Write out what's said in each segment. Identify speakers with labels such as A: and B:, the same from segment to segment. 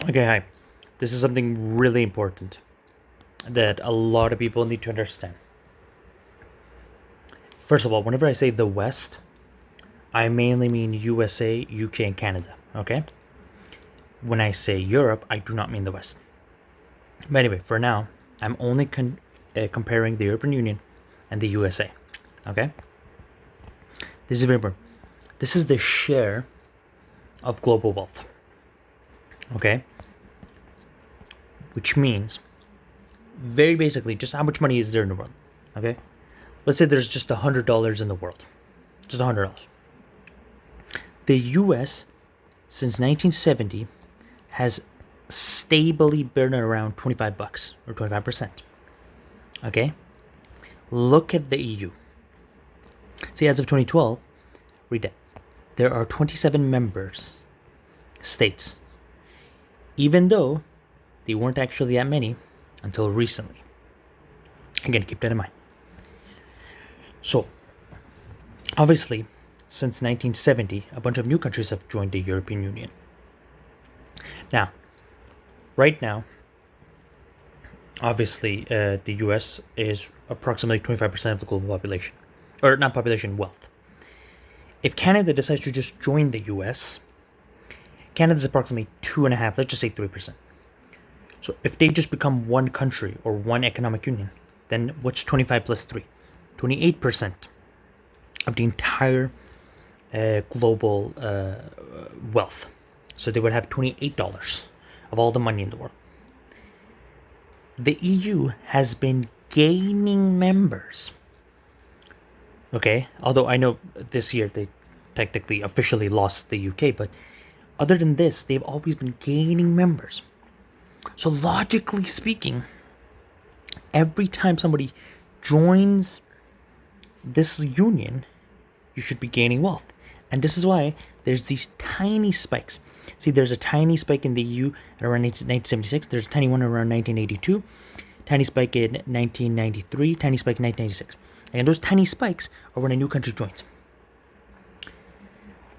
A: Okay, hi. This is something really important that a lot of people need to understand. First of all, whenever I say the West, I mainly mean USA, UK, and Canada. Okay? When I say Europe, I do not mean the West. But anyway, for now, I'm only comparing the European Union and the USA. Okay? This is very important. This is the share of global wealth. Okay? Which means, very basically, just how much money is there in the world. Okay? Let's say there's just $100 in the world. Just $100. The US, since 1970, has stably been around 25 bucks or 25%. Okay? Look at the EU. See, as of 2012, read it. There are 27 members, states, even though they weren't actually that many until recently. Again, keep that in mind. So, obviously, since 1970, a bunch of new countries have joined the European Union. Now, right now, obviously, the US is approximately 25% of the global population. Or not population, wealth. If Canada decides to just join the US, Canada's approximately 2.5%, let's just say 3%. So if they just become one country or one economic union, then what's 25 plus 3? 28% of the entire global wealth. So they would have $28 of all the money in the world. The EU has been gaining members. Okay, although I know this year they technically officially lost the UK, but other than this, they've always been gaining members. So logically speaking, every time somebody joins this union, you should be gaining wealth. And this is why there's these tiny spikes. See, there's a tiny spike in the EU at around 1976. There's a tiny one around 1982. Tiny spike in 1993. Tiny spike in 1996. And those tiny spikes are when a new country joins.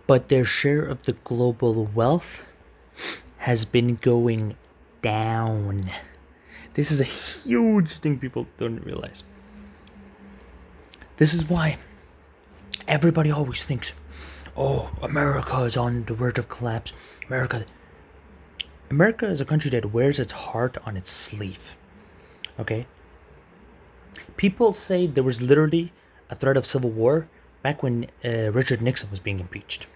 A: But their share of the global wealth has been going down. This is a huge thing people don't realize. This is why everybody always thinks, oh, America is on the verge of collapse. America is a country that wears its heart on its sleeve. Okay? People say there was literally a threat of civil war back when Richard Nixon was being impeached.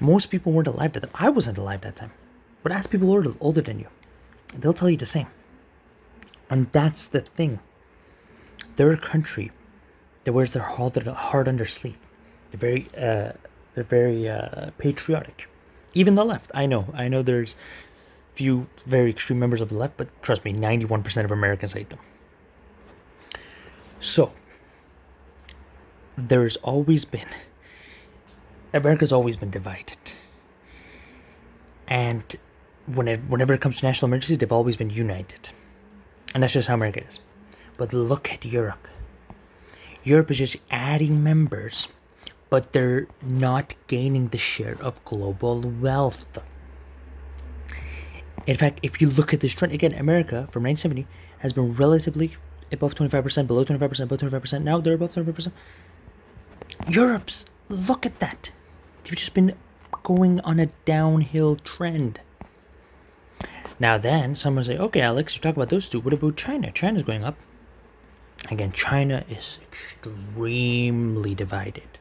A: Most people weren't alive at that time. I wasn't alive at that time. But ask people older than you. They'll tell you the same. And that's the thing. They're a country that wears their heart on their sleeve. They're very patriotic. Even the left. I know there's few very extreme members of the left, but trust me, 91% of Americans hate them. So, America's always been divided. And whenever it comes to national emergencies, they've always been united. And that's just how America is. But look at Europe. Europe is just adding members, but they're not gaining the share of global wealth. In fact, if you look at this trend, again, America from 1970 has been relatively above 25%, below 25%, above 25%. Now they're above 25%. Europe's, look at that. They've just been going on a downhill trend. Now then, someone say, okay, Alex, you talk about those two. What about China? China's going up. Again, China is extremely divided.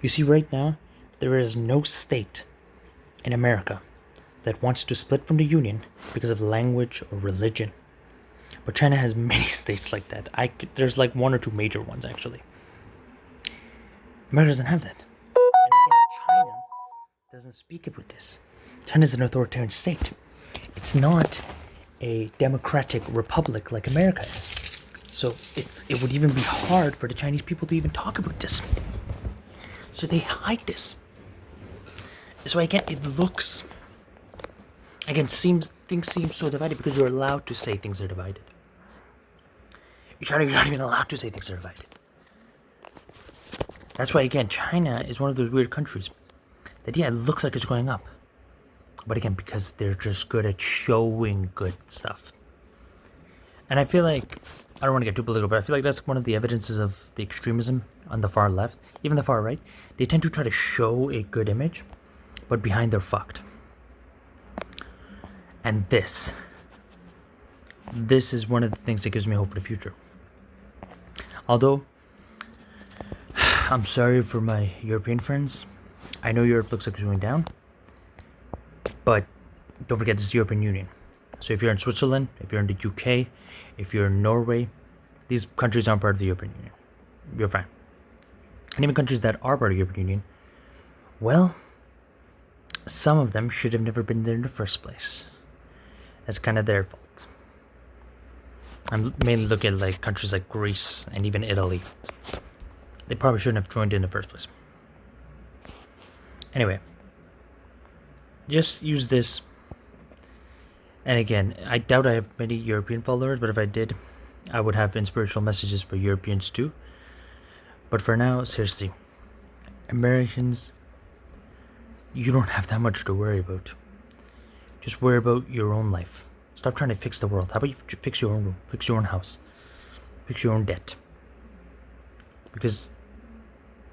A: You see, right now, there is no state in America that wants to split from the Union because of language or religion. But China has many states like that. There's like one or two major ones, actually. America doesn't have that. And again, China doesn't speak about this. China is an authoritarian state. It's not a democratic republic like America is. So it would even be hard for the Chinese people to even talk about this. So they hide this. That's why, again, things seem so divided because you're allowed to say things are divided. You're not even allowed to say things are divided. That's why, again, China is one of those weird countries that, yeah, it looks like it's going up. But again, because they're just good at showing good stuff. And I feel like, I don't want to get too political, but I feel like that's one of the evidences of the extremism on the far left, even the far right. They tend to try to show a good image, but behind they're fucked. And this is one of the things that gives me hope for the future. Although, I'm sorry for my European friends. I know Europe looks like it's going down, but don't forget this is the European Union. So if you're in Switzerland, if you're in the UK, if you're in Norway, these countries aren't part of the European Union. You're fine. And even countries that are part of the European Union, well, some of them should have never been there in the first place. That's kind of their fault. I'm mainly looking at like countries like Greece and even Italy. They probably shouldn't have joined in the first place. Anyway, just use this. And again, I doubt I have many European followers, but if I did, I would have inspirational messages for Europeans too. But for now, seriously, Americans, you don't have that much to worry about. Just worry about your own life. Stop trying to fix the world. How about you fix your own room, fix your own house, fix your own debt? Because,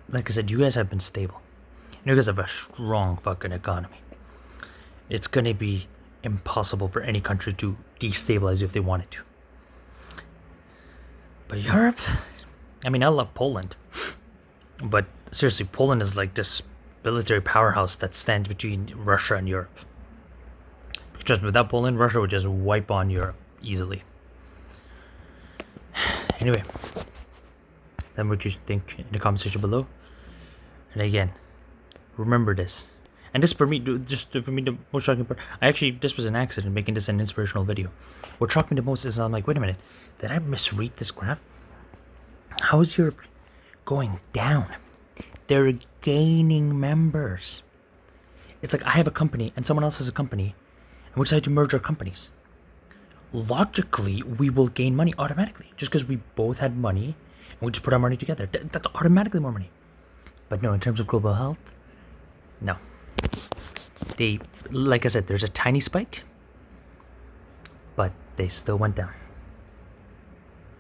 A: like I said, you guys have been stable. You guys have a strong fucking economy. It's gonna be impossible for any country to destabilize you if they wanted to. But Europe, I mean, I love Poland, but seriously, Poland is like this military powerhouse that stands between Russia and Europe. Just without Poland, Russia would just wipe on Europe easily. Anyway, then what you think in the comment section below. And again, remember this. And this for me, the most shocking part, this was an accident making this an inspirational video. What shocked me the most is I'm like, wait a minute, did I misread this graph? How is Europe going down? They're gaining members. It's like I have a company and someone else has a company, and we decide to merge our companies. Logically, we will gain money automatically, just because we both had money, and we just put our money together. That's automatically more money. But no, in terms of global health, no. They, like I said, there's a tiny spike, but they still went down.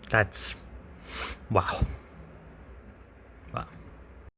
A: That's, wow.